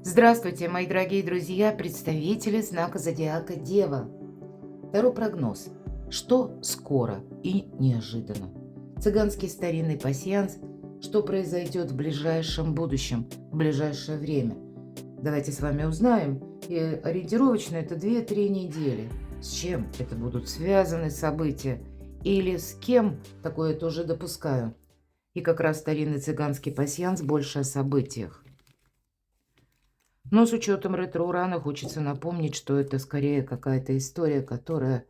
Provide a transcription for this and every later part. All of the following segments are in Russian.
Здравствуйте, мои дорогие друзья, представители знака зодиака Дева. Таро прогноз. Что скоро и неожиданно? Цыганский старинный пасьянс. Что произойдет в ближайшем будущем, в ближайшее время? Давайте с вами узнаем. И ориентировочно это 2-3 недели. С чем это будут связаны события? Или с кем? Такое тоже допускаю. И как раз старинный цыганский пасьянс больше о событиях. Но с учетом ретро-урана хочется напомнить, что это скорее какая-то история, которая,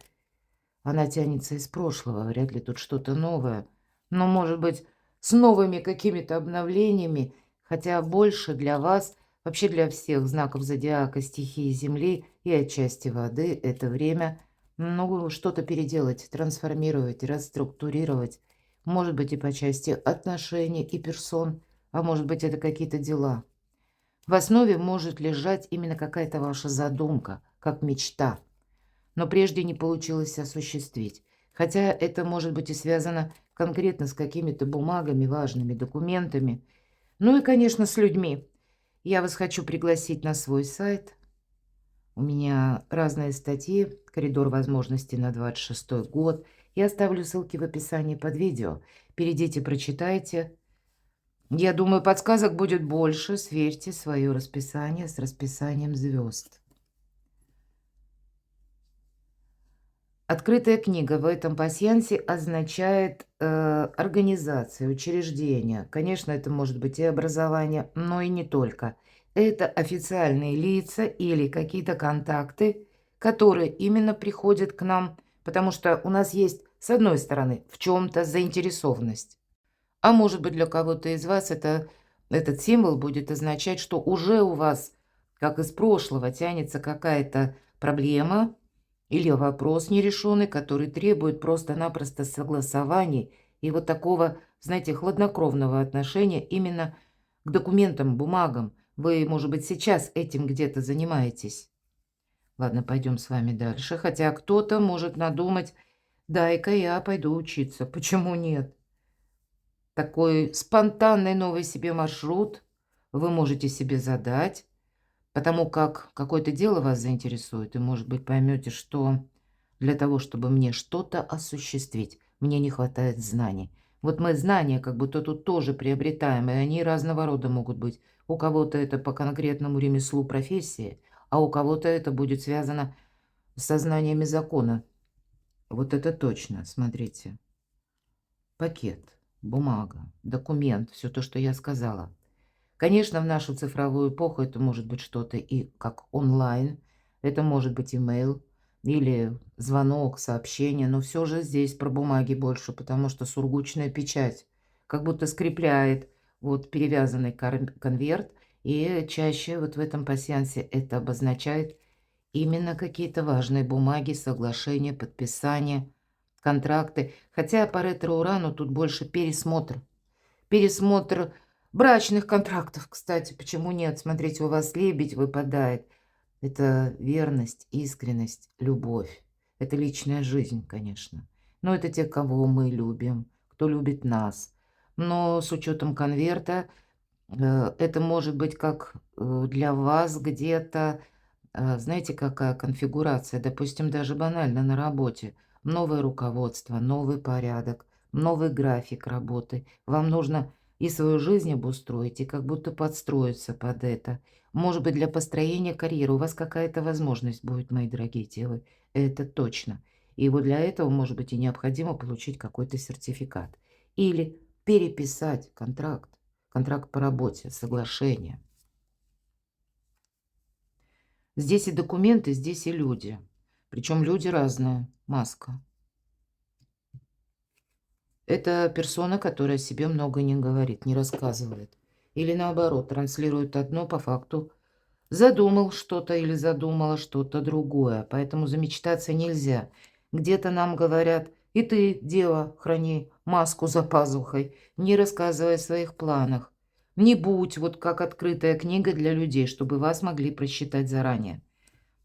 она тянется из прошлого. Вряд ли тут что-то новое. Но, может быть, с новыми какими-то обновлениями, хотя больше для вас, вообще для всех знаков зодиака, стихии Земли и отчасти воды, это время, ну, что-то переделать, трансформировать, расструктурировать. Может быть, и по части отношений и персон, а может быть, это какие-то дела. В основе может лежать именно какая-то ваша задумка, как мечта, но прежде не получилось осуществить. Хотя это может быть и связано конкретно с какими-то бумагами, важными документами. Ну и, конечно, с людьми. Я вас хочу пригласить на свой сайт. У меня разные статьи, коридор возможностей на 26 год. Я оставлю ссылки в описании под видео. Перейдите, прочитайте. Я думаю, подсказок будет больше. Сверьте свое расписание с расписанием звезд. Открытая книга в этом пасьянсе означает организация, учреждение. Конечно, это может быть и образование, но и не только. Это официальные лица или какие-то контакты, которые именно приходят к нам, потому что у нас есть, с одной стороны, в чем-то заинтересованность. А может быть, для кого-то из вас этот символ будет означать, что уже у вас, как из прошлого, тянется какая-то проблема или вопрос нерешенный, который требует просто-напросто согласований и вот такого, знаете, хладнокровного отношения именно к документам, бумагам. Вы, может быть, сейчас этим где-то занимаетесь. Ладно, пойдем с вами дальше. Хотя кто-то может надумать, дай-ка я пойду учиться. Почему нет? Такой спонтанный новый себе маршрут вы можете себе задать, потому как какое-то дело вас заинтересует, и, может быть, поймете, что для того, чтобы мне что-то осуществить, мне не хватает знаний. Вот мы знания как будто тут тоже приобретаем, и они разного рода могут быть. У кого-то это по конкретному ремеслу, профессии, а у кого-то это будет связано со знаниями закона. Вот это точно, смотрите. Пакет, бумага, документ, все то, что я сказала. Конечно, в нашу цифровую эпоху это может быть что-то и как онлайн, это может быть имейл или звонок, сообщение, но все же здесь про бумаги больше, потому что сургучная печать как будто скрепляет вот перевязанный конверт, и чаще вот в этом пасьянсе это обозначает именно какие-то важные бумаги, соглашения, подписания, контракты. Хотя по ретро-урану тут больше пересмотр. Пересмотр брачных контрактов, кстати, почему нет? Смотрите, у вас лебедь выпадает. Это верность, искренность, любовь. Это личная жизнь, конечно. Но это те, кого мы любим, кто любит нас. Но с учетом конверта, это может быть как для вас где-то, знаете, какая конфигурация, допустим, даже банально на работе. Новое руководство, новый порядок, новый график работы. Вам нужно и свою жизнь обустроить, и как будто подстроиться под это. Может быть, для построения карьеры у вас какая-то возможность будет, мои дорогие девы. Это точно. И вот для этого, может быть, и необходимо получить какой-то сертификат. Или переписать контракт. Контракт по работе, соглашение. Здесь и документы, здесь и люди. Причем люди разные. Маска. Это персона, которая о себе много не говорит, не рассказывает. Или наоборот, транслирует одно по факту. Задумал что-то или задумала что-то другое. Поэтому замечтаться нельзя. Где-то нам говорят: и ты, дева, храни маску за пазухой, не рассказывай о своих планах. Не будь вот как открытая книга для людей, чтобы вас могли просчитать заранее.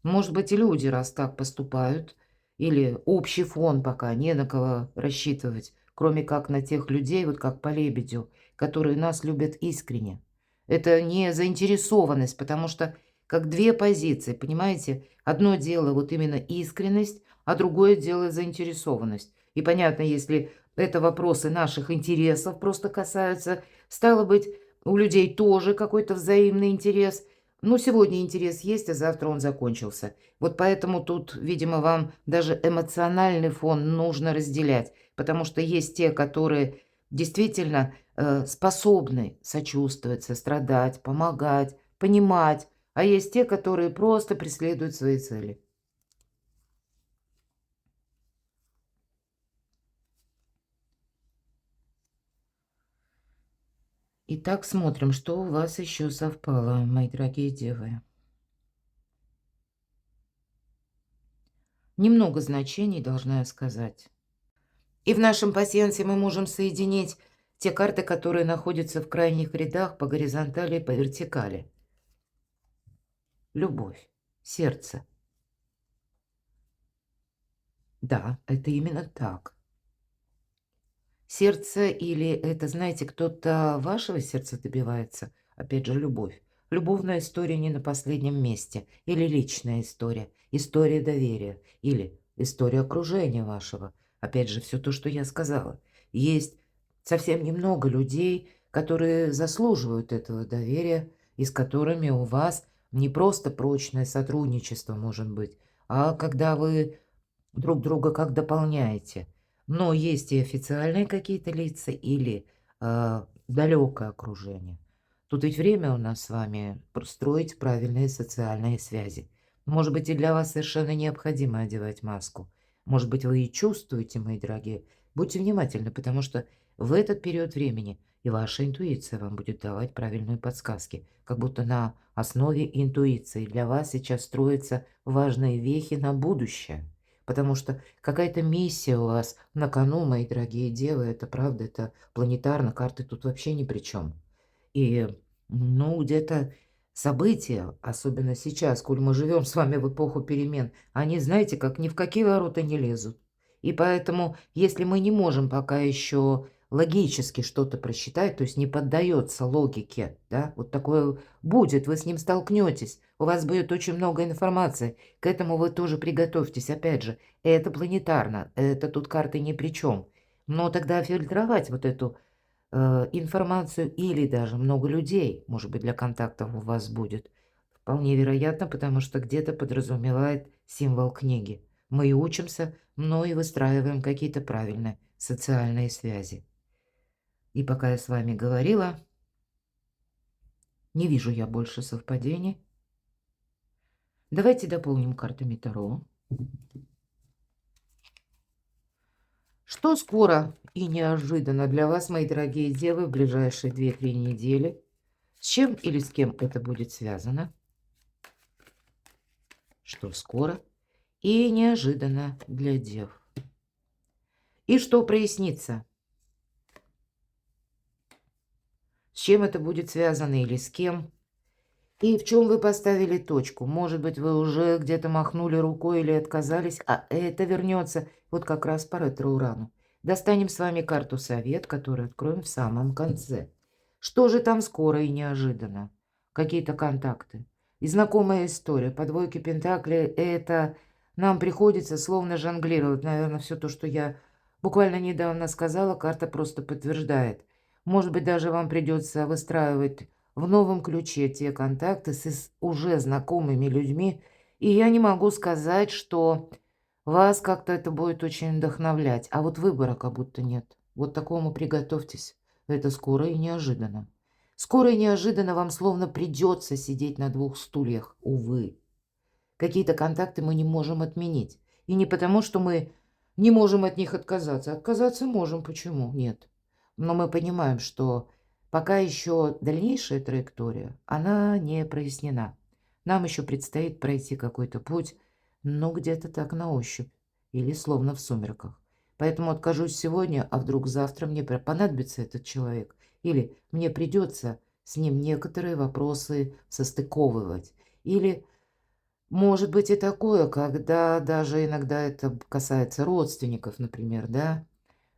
Может быть, и люди, раз так поступают, или общий фон пока не на кого рассчитывать, кроме как на тех людей, вот как по Лебедю, которые нас любят искренне. Это не заинтересованность, потому что как 2 позиции, понимаете? Одно дело вот именно искренность, а другое дело заинтересованность. И понятно, если это вопросы наших интересов просто касаются, стало быть, у людей тоже какой-то взаимный интерес. Ну, сегодня интерес есть, а завтра он закончился. Вот поэтому тут, видимо, вам даже эмоциональный фон нужно разделять, потому что есть те, которые действительно способны сочувствовать, сострадать, помогать, понимать, а есть те, которые просто преследуют свои цели. Итак, смотрим, что у вас еще совпало, мои дорогие девы. Немного значений, должна я сказать. И в нашем пасьянсе мы можем соединить те карты, которые находятся в крайних рядах по горизонтали и по вертикали. Любовь, сердце. Да, это именно так. Сердце или это, знаете, кто-то вашего сердца добивается? Опять же, любовь. Любовная история не на последнем месте. Или личная история. История доверия. Или история окружения вашего. Опять же, все то, что я сказала. Есть совсем немного людей, которые заслуживают этого доверия, и с которыми у вас не просто прочное сотрудничество может быть, а когда вы друг друга как дополняете. Но есть и официальные какие-то лица или далекое окружение. Тут ведь время у нас с вами строить правильные социальные связи. Может быть, и для вас совершенно необходимо одевать маску. Может быть, вы и чувствуете, мои дорогие. Будьте внимательны, потому что в этот период времени и ваша интуиция вам будет давать правильные подсказки. Как будто на основе интуиции для вас сейчас строятся важные вехи на будущее. Потому что какая-то миссия у вас на кону, мои дорогие девы. Это правда, это планетарно, карты тут вообще ни при чем. И, ну, где-то события, особенно сейчас, коль мы живем с вами в эпоху перемен, они, знаете, как ни в какие ворота не лезут. И поэтому, если мы не можем пока еще логически что-то просчитать, то есть не поддается логике, да, вот такое будет, вы с ним столкнетесь, у вас будет очень много информации, к этому вы тоже приготовьтесь, опять же, это планетарно, это тут карты ни при чем. Но тогда фильтровать вот эту информацию или даже много людей, может быть, для контактов у вас будет. Вполне вероятно, потому что где-то подразумевает символ книги. Мы и учимся, но и выстраиваем какие-то правильные социальные связи. И пока я с вами говорила, не вижу я больше совпадений. Давайте дополним картами Таро. Что скоро и неожиданно для вас, мои дорогие девы, в ближайшие 2-3 недели? С чем или с кем это будет связано? Что скоро и неожиданно для дев? И что прояснится? С чем это будет связано или с кем? И в чем вы поставили точку? Может быть, вы уже где-то махнули рукой или отказались, а это вернется вот как раз по ретро-урану. Достанем с вами карту совет, которую откроем в самом конце. Что же там скоро и неожиданно? Какие-то контакты. И знакомая история. По двойке пентаклей это нам приходится словно жонглировать. Наверное, все то, что я буквально недавно сказала, карта просто подтверждает. Может быть, даже вам придется выстраивать в новом ключе те контакты с уже знакомыми людьми. И я не могу сказать, что вас как-то это будет очень вдохновлять, а вот выбора как будто нет. Вот такому приготовьтесь. Это скоро и неожиданно. Скоро и неожиданно вам словно придется сидеть на двух стульях, увы. Какие-то контакты мы не можем отменить. И не потому, что мы не можем от них отказаться. Отказаться можем, почему? Нет. Но мы понимаем, что пока еще дальнейшая траектория, она не прояснена. Нам еще предстоит пройти какой-то путь, но где-то так на ощупь или словно в сумерках. Поэтому откажусь сегодня, а вдруг завтра мне понадобится этот человек. Или мне придется с ним некоторые вопросы состыковывать. Или может быть и такое, когда даже иногда это касается родственников, например, да.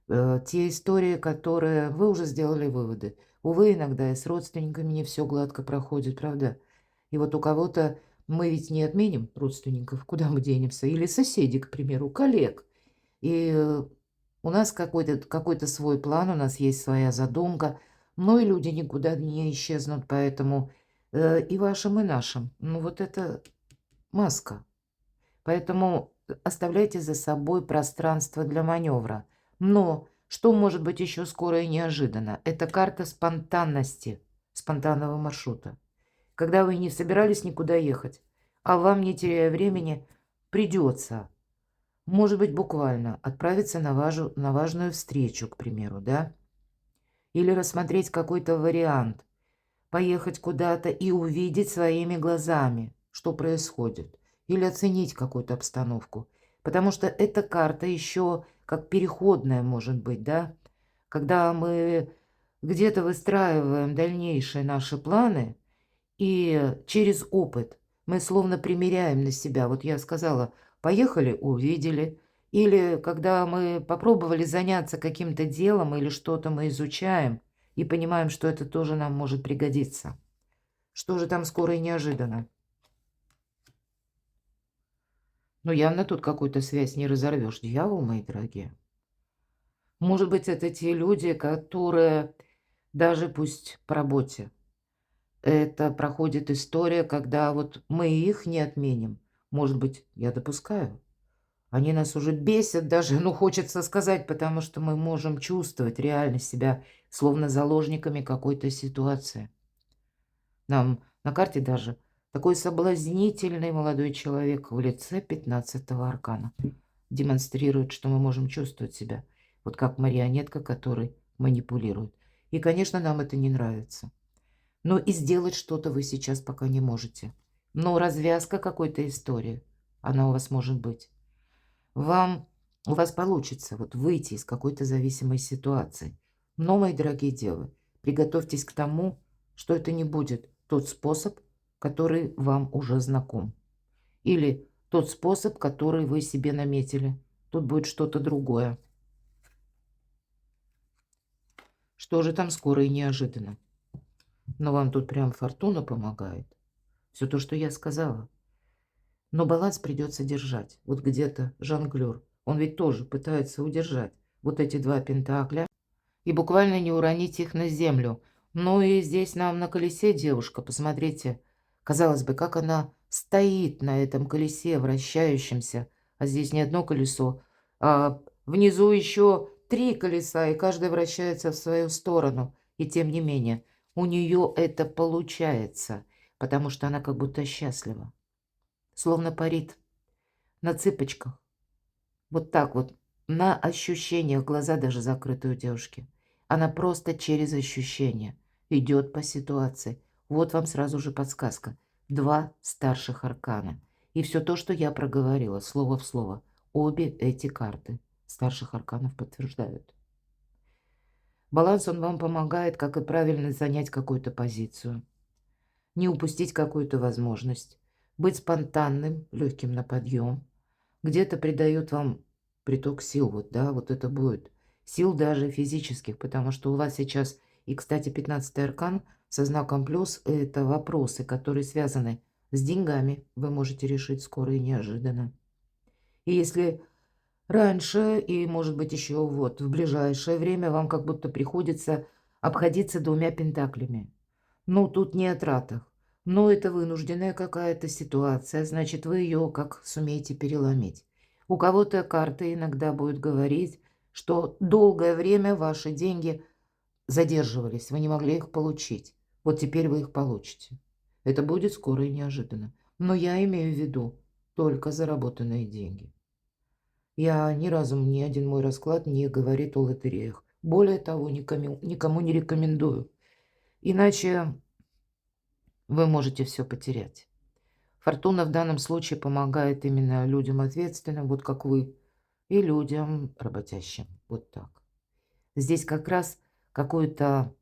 Те истории, которые вы уже сделали выводы. Увы, иногда и с родственниками не все гладко проходит, правда? И вот у кого-то мы ведь не отменим родственников, куда мы денемся, или соседей, к примеру, коллег. И у нас какой-то свой план, у нас есть своя задумка, но и люди никуда не исчезнут, поэтому и вашим, и нашим. Ну вот это маска. Поэтому оставляйте за собой пространство для маневра. Но что может быть еще скоро и неожиданно? Это карта спонтанности, спонтанного маршрута. Когда вы не собирались никуда ехать, а вам, не теряя времени, придется, может быть, буквально отправиться на важную встречу, к примеру, да? Или рассмотреть какой-то вариант, поехать куда-то и увидеть своими глазами, что происходит, или оценить какую-то обстановку. Потому что эта карта еще как переходная может быть, да? Когда мы где-то выстраиваем дальнейшие наши планы, и через опыт мы словно примеряем на себя. Вот я сказала: "Поехали- увидели". Или когда мы попробовали заняться каким-то делом или что-то мы изучаем и понимаем, что это тоже нам может пригодиться. Что же там скоро и неожиданно? Ну, явно тут какую-то связь не разорвешь, дьявол, мои дорогие. Может быть, это те люди, которые даже пусть по работе, это проходит история, когда вот мы их не отменим. Может быть, я допускаю. Они нас уже бесят даже, ну, хочется сказать, потому что мы можем чувствовать реально себя словно заложниками какой-то ситуации. Нам на карте даже такой соблазнительный молодой человек в лице 15-го аркана демонстрирует, что мы можем чувствовать себя вот как марионетка, которой манипулирует. И, конечно, нам это не нравится. Но и сделать что-то вы сейчас пока не можете. Но развязка какой-то истории, она у вас может быть. Вам у вас получится вот выйти из какой-то зависимой ситуации. Но, мои дорогие девы, приготовьтесь к тому, что это не будет тот способ, который вам уже знаком. Или тот способ, который вы себе наметили. Тут будет что-то другое. Что же там скоро и неожиданно? Но вам тут прям фортуна помогает. Все то, что я сказала. Но баланс придется держать. Вот где-то жонглер. Он ведь тоже пытается удержать вот эти два пентакля и буквально не уронить их на землю. Ну и здесь нам на колесе девушка, посмотрите. Казалось бы, как она стоит на этом колесе вращающемся. А здесь не одно колесо, а внизу еще 3 колеса, и каждое вращается в свою сторону. И тем не менее, у нее это получается, потому что она как будто счастлива. Словно парит на цыпочках. Вот так вот, на ощущениях, глаза даже закрыты у девушки. Она просто через ощущения идет по ситуации. Вот вам сразу же подсказка. 2 старших аркана. И все то, что я проговорила, слово в слово. Обе эти карты старших арканов подтверждают. Баланс он вам помогает, как и правильно занять какую-то позицию. Не упустить какую-то возможность. Быть спонтанным, легким на подъем. Где-то придает вам приток сил, вот, да, вот это будет. Сил даже физических, потому что у вас сейчас, и, кстати, 15-й аркан со знаком плюс– это вопросы, которые связаны с деньгами. Вы можете решить скоро и неожиданно. И если раньше, и, может быть, еще вот в ближайшее время вам как будто приходится обходиться 2 пентаклями. Ну, тут не о тратах. Но это вынужденная какая-то ситуация, значит, вы ее как сумеете переломить. У кого-то карты иногда будут говорить, что долгое время ваши деньги задерживались, вы не могли их получить. Вот теперь вы их получите. Это будет скоро и неожиданно. Но я имею в виду только заработанные деньги. Я ни разу, ни один мой расклад не говорит о лотереях. Более того, никому не рекомендую. Иначе вы можете все потерять. Фортуна в данном случае помогает именно людям ответственным, вот как вы, и людям работящим. Вот так. Здесь как раз какую-то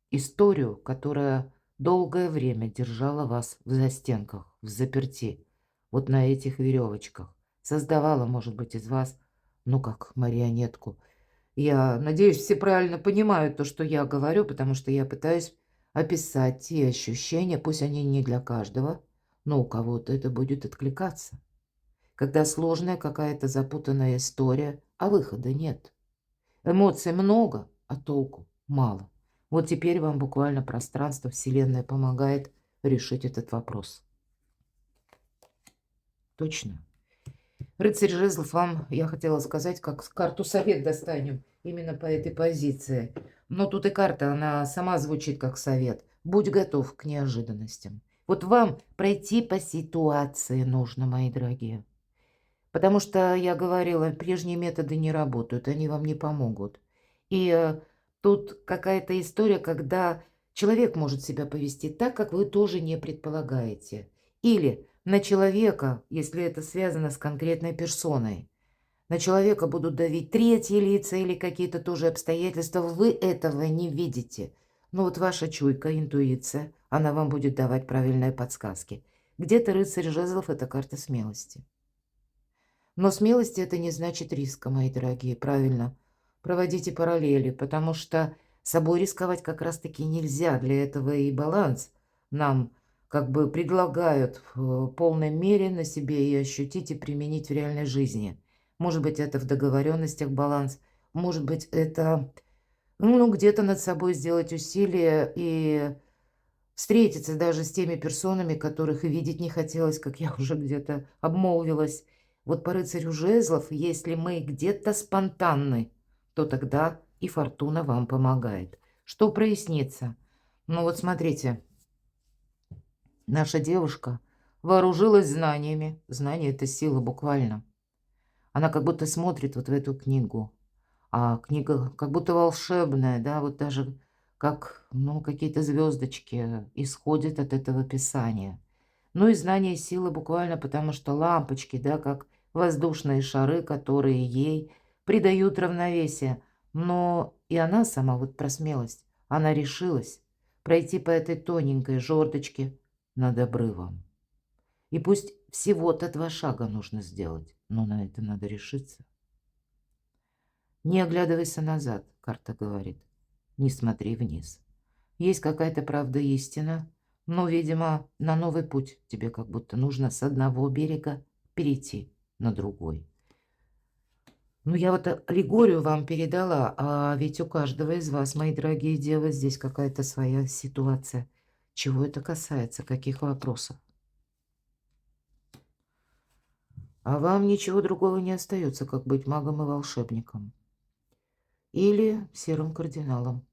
историю, которая долгое время держала вас в застенках, в заперти, вот на этих веревочках. Создавала, может быть, из вас, ну, как марионетку. Я надеюсь, все правильно понимают то, что я говорю, потому что я пытаюсь описать те ощущения, пусть они не для каждого, но у кого-то это будет откликаться. Когда сложная какая-то запутанная история, а выхода нет. Эмоций много, а толку мало. Вот теперь вам буквально пространство, Вселенная помогает решить этот вопрос. Точно. Рыцарь жезлов вам, я хотела сказать, как карту совет достанем именно по этой позиции. Но тут и карта, она сама звучит как совет. Будь готов к неожиданностям. Вот вам пройти по ситуации нужно, мои дорогие. Потому что, я говорила, прежние методы не работают, они вам не помогут. И тут какая-то история, когда человек может себя повести так, как вы тоже не предполагаете. Или на человека, если это связано с конкретной персоной, на человека будут давить третьи лица или какие-то тоже обстоятельства, вы этого не видите. Но вот ваша чуйка, интуиция, она вам будет давать правильные подсказки. Где-то рыцарь жезлов – это карта смелости. Но смелость – это не значит риска, мои дорогие, правильно. Проводите параллели, потому что собой рисковать как раз-таки нельзя. Для этого и баланс нам как бы предлагают в полной мере на себе и ощутить, и применить в реальной жизни. Может быть, это в договоренностях баланс, может быть, это где-то над собой сделать усилия и встретиться даже с теми персонами, которых и видеть не хотелось, как я уже где-то обмолвилась. Вот по рыцарю жезлов, если мы где-то спонтанны, то тогда и фортуна вам помогает. Что прояснится? Ну вот смотрите, наша девушка вооружилась знаниями. Знание – это сила буквально. Она как будто смотрит вот в эту книгу. А книга как будто волшебная, да, вот даже как, какие-то звездочки исходят от этого писания. Ну и знание силы буквально, потому что лампочки, да, как воздушные шары, которые ей придают равновесие. Но и она сама, вот про смелость, она решилась пройти по этой тоненькой жердочке над обрывом. И пусть всего-то 2 шага нужно сделать, но на это надо решиться. Не оглядывайся назад, карта говорит. Не смотри вниз. Есть какая-то правда истина, но, видимо, на новый путь тебе как будто нужно с одного берега перейти на другой. Ну, я вот аллегорию вам передала, а ведь у каждого из вас, мои дорогие девы, здесь какая-то своя ситуация. Чего это касается, каких вопросов? А вам ничего другого не остается, как быть магом и волшебником. Или серым кардиналом.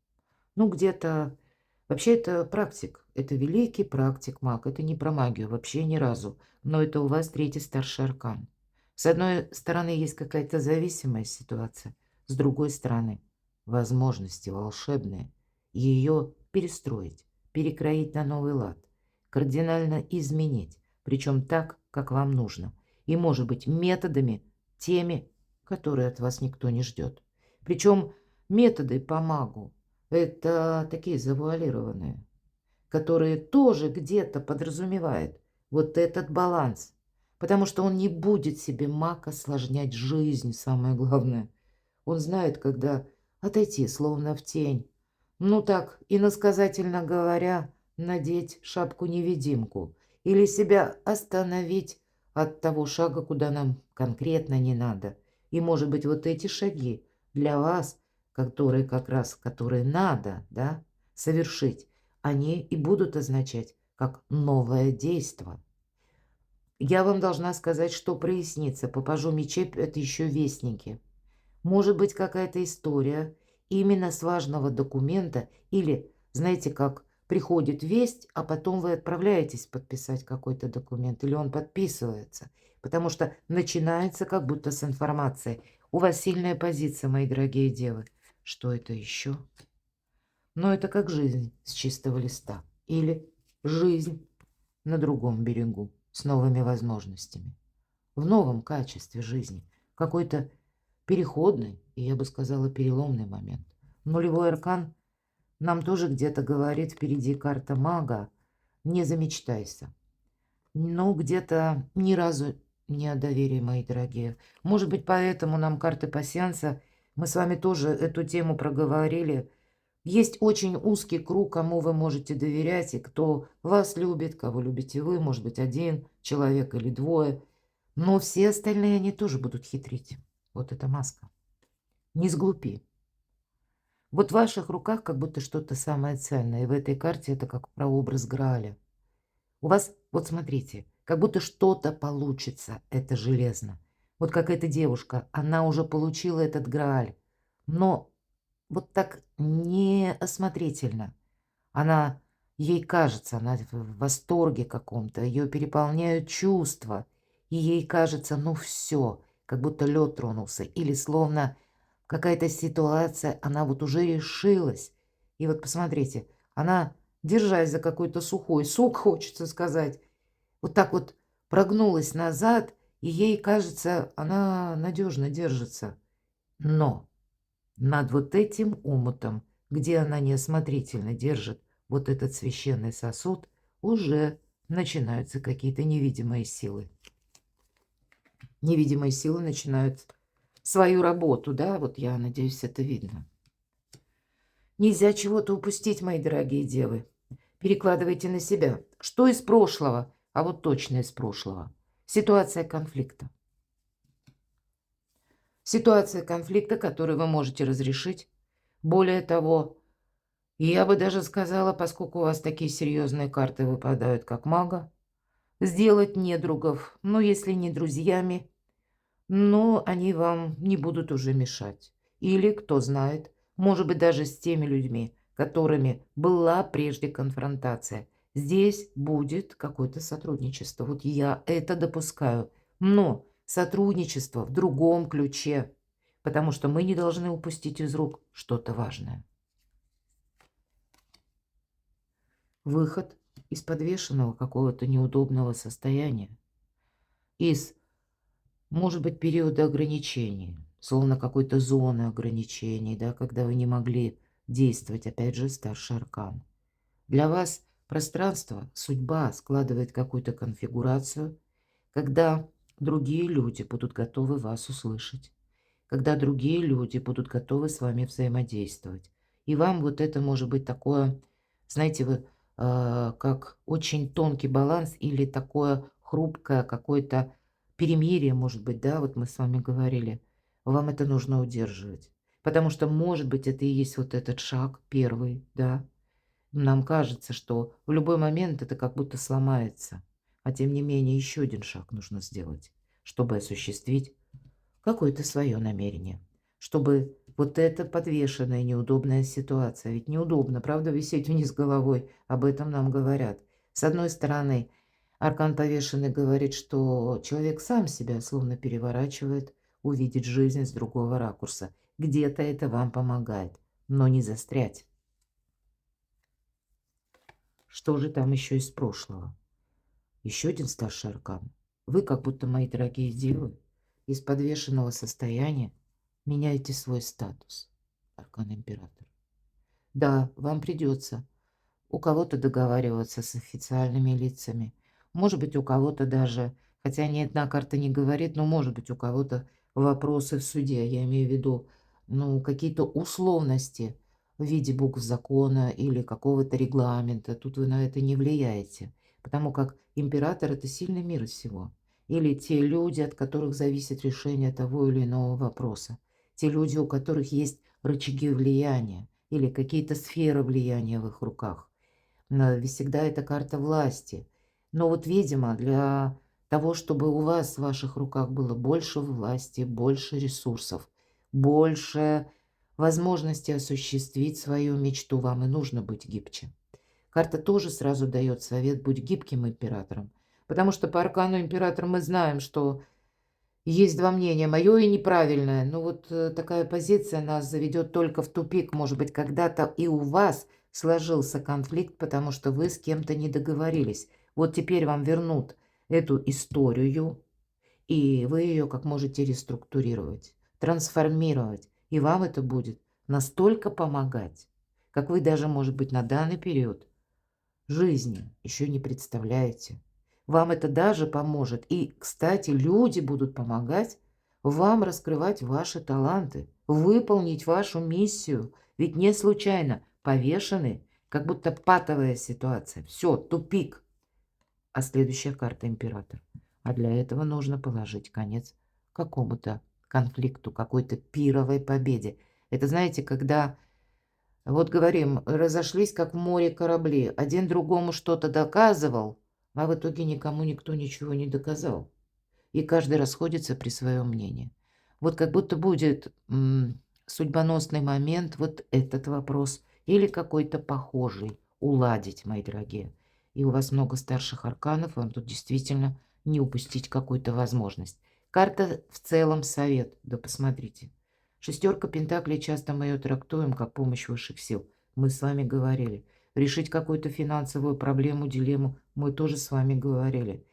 Ну, где-то... Вообще, это практик. Это великий практик-маг. Это не про магию вообще ни разу. Но это у вас третий старший аркан. С одной стороны, есть какая-то зависимая ситуация. С другой стороны, возможности волшебные. Ее перестроить, перекроить на новый лад. Кардинально изменить. Причем так, как вам нужно. И, может быть, методами теми, которые от вас никто не ждет. Причем методы по магу это такие завуалированные, которые тоже где-то подразумевают вот этот баланс. Потому что он не будет себе маг осложнять жизнь, самое главное. Он знает, когда отойти, словно в тень. Ну так, иносказательно говоря, надеть шапку-невидимку. Или себя остановить от того шага, куда нам конкретно не надо. И, может быть, вот эти шаги для вас, которые надо, да, совершить, они и будут означать как новое действо. Я вам должна сказать, что прояснится. По пажу мечей это еще вестники. Может быть какая-то история именно с важного документа или, знаете, как приходит весть, а потом вы отправляетесь подписать какой-то документ или он подписывается, потому что начинается как будто с информации. У вас сильная позиция, мои дорогие девы. Что это еще? Но это как жизнь с чистого листа или жизнь на другом берегу с новыми возможностями, в новом качестве жизни, какой-то переходный и, я бы сказала, переломный момент. Нулевой аркан нам тоже где-то говорит, впереди карта мага, не замечтайся. Но где-то ни разу не о доверии, мои дорогие. Может быть, поэтому нам карты пасьянса Мы с вами тоже эту тему проговорили. Есть очень узкий круг, кому вы можете доверять, и кто вас любит, кого любите вы, может быть, один человек или двое. Но все остальные, они тоже будут хитрить. Вот эта маска. Не сглупи. Вот в ваших руках как будто что-то самое ценное. И в этой карте это как прообраз Грааля. У вас, вот смотрите, как будто что-то получится, это железно. Вот как эта девушка, она уже получила этот Грааль. Но вот так неосмотрительно. Она, ей кажется, она в восторге каком-то, ее переполняют чувства. И ей кажется, ну все, как будто лед тронулся. Или словно какая-то ситуация, она вот уже решилась. И вот посмотрите, она, держась за какой-то сухой сук, хочется сказать, вот так вот прогнулась назад, и ей кажется, она надежно держится. Но над вот этим омутом, где она неосмотрительно держит вот этот священный сосуд, уже начинаются какие-то невидимые силы. Невидимые силы начинают свою работу, да, вот я надеюсь, это видно. Нельзя чего-то упустить, мои дорогие девы. Перекладывайте на себя. Что из прошлого, а вот точно из прошлого. Ситуация конфликта. Ситуация конфликта, которую вы можете разрешить. Более того, я бы даже сказала, поскольку у вас такие серьезные карты выпадают, как мага, сделать недругов, ну, если не друзьями, но они вам не будут уже мешать. Или, кто знает, может быть, даже с теми людьми, которыми была прежде конфронтация. Здесь будет какое-то сотрудничество. Вот я это допускаю. Но сотрудничество в другом ключе, потому что мы не должны упустить из рук что-то важное. Выход из подвешенного какого-то неудобного состояния, из, может быть, периода ограничений, словно какой-то зоны ограничений, да, когда вы не могли действовать, опять же, старший аркан. Для вас пространство, судьба складывает какую-то конфигурацию, когда другие люди будут готовы вас услышать, когда другие люди будут готовы с вами взаимодействовать. И вам вот это может быть такое, знаете, вы, как очень тонкий баланс или такое хрупкое какое-то перемирие, может быть, да, вот мы с вами говорили. Вам это нужно удерживать. Потому что, может быть, это и есть вот этот шаг первый, да. Нам кажется, что в любой момент это как будто сломается. А тем не менее, еще один шаг нужно сделать, чтобы осуществить какое-то свое намерение, чтобы вот эта подвешенная неудобная ситуация, ведь неудобно, правда, висеть вниз головой, об этом нам говорят. С одной стороны, аркан повешенный говорит, что человек сам себя словно переворачивает, увидеть жизнь с другого ракурса. Где-то это вам помогает, но не застрять. Что же там еще из прошлого? Еще один старший аркан. Вы, как будто, мои дорогие девы, из подвешенного состояния меняете свой статус. Аркан император. Да, вам придется у кого-то договариваться с официальными лицами. Может быть, у кого-то даже, хотя ни одна карта не говорит, но может быть, у кого-то вопросы в суде. Я имею в виду, ну, какие-то условности в виде букв закона или какого-то регламента. Тут вы на это не влияете, потому как император – это сильный мир из всего. Или те люди, от которых зависит решение того или иного вопроса. Те люди, у которых есть рычаги влияния или какие-то сферы влияния в их руках. Всегда это карта власти. Но вот, видимо, для того, чтобы у вас в ваших руках было больше власти, больше ресурсов, больше возможности осуществить свою мечту, вам и нужно быть гибче. Карта тоже сразу дает совет: будь гибким императором. Потому что по аркану императора мы знаем, что есть два мнения, мое и неправильное. Но вот такая позиция нас заведет только в тупик. Может быть, когда-то и у вас сложился конфликт, потому что вы с кем-то не договорились. Вот теперь вам вернут эту историю, и вы ее как можете реструктурировать, трансформировать. И вам это будет настолько помогать, как вы даже, может быть, на данный период жизни еще не представляете. Вам это даже поможет. И, кстати, люди будут помогать вам раскрывать ваши таланты, выполнить вашу миссию. Ведь не случайно повешенный, как будто патовая ситуация. Все, тупик. А следующая карта император. А для этого нужно положить конец какому-то конфликту, какой-то пировой победе. Это, знаете, когда, вот говорим, разошлись как в море корабли. Один другому что-то доказывал, а в итоге никому никто ничего не доказал. И каждый расходится при своем мнении. Вот как будто будет судьбоносный момент вот этот вопрос или какой-то похожий уладить, мои дорогие. И у вас много старших арканов, вам тут действительно не упустить какую-то возможность. Карта в целом совет, да посмотрите. Шестерка пентаклей часто мы ее трактуем как помощь высших сил. Мы с вами говорили. Решить какую-то финансовую проблему, дилемму мы тоже с вами говорили.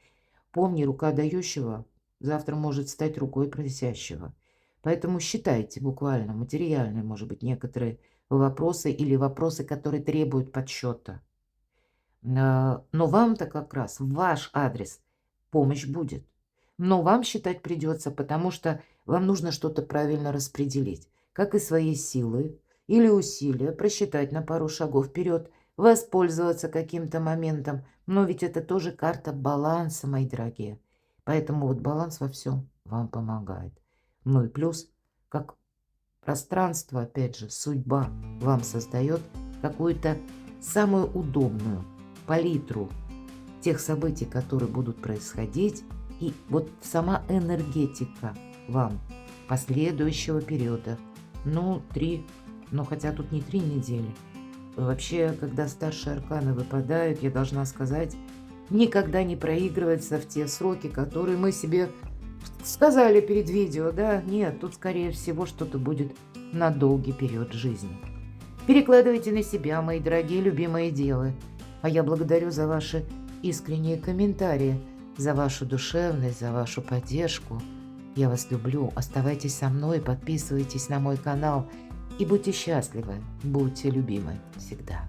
Помни, рука дающего завтра может стать рукой просящего. Поэтому считайте буквально материальные, может быть, некоторые вопросы или вопросы, которые требуют подсчета. Но вам-то как раз в ваш адрес помощь будет. Но вам считать придется, потому что вам нужно что-то правильно распределить. Как и свои силы или усилия, просчитать на пару шагов вперед, воспользоваться каким-то моментом. Но ведь это тоже карта баланса, мои дорогие. Поэтому вот баланс во всем вам помогает. Ну и плюс, как пространство, опять же, судьба вам создает какую-то самую удобную палитру тех событий, которые будут происходить, и вот сама энергетика вам последующего периода, ну, 3, ну, хотя тут не 3 недели. Вообще, когда старшие арканы выпадают, я должна сказать, никогда не проигрывается в те сроки, которые мы себе сказали перед видео, да? Нет, тут, скорее всего, что-то будет на долгий период жизни. Перекладывайте на себя, мои дорогие, любимые девы. А я благодарю за ваши искренние комментарии, за вашу душевность, за вашу поддержку. Я вас люблю. Оставайтесь со мной, подписывайтесь на мой канал и будьте счастливы, будьте любимы всегда.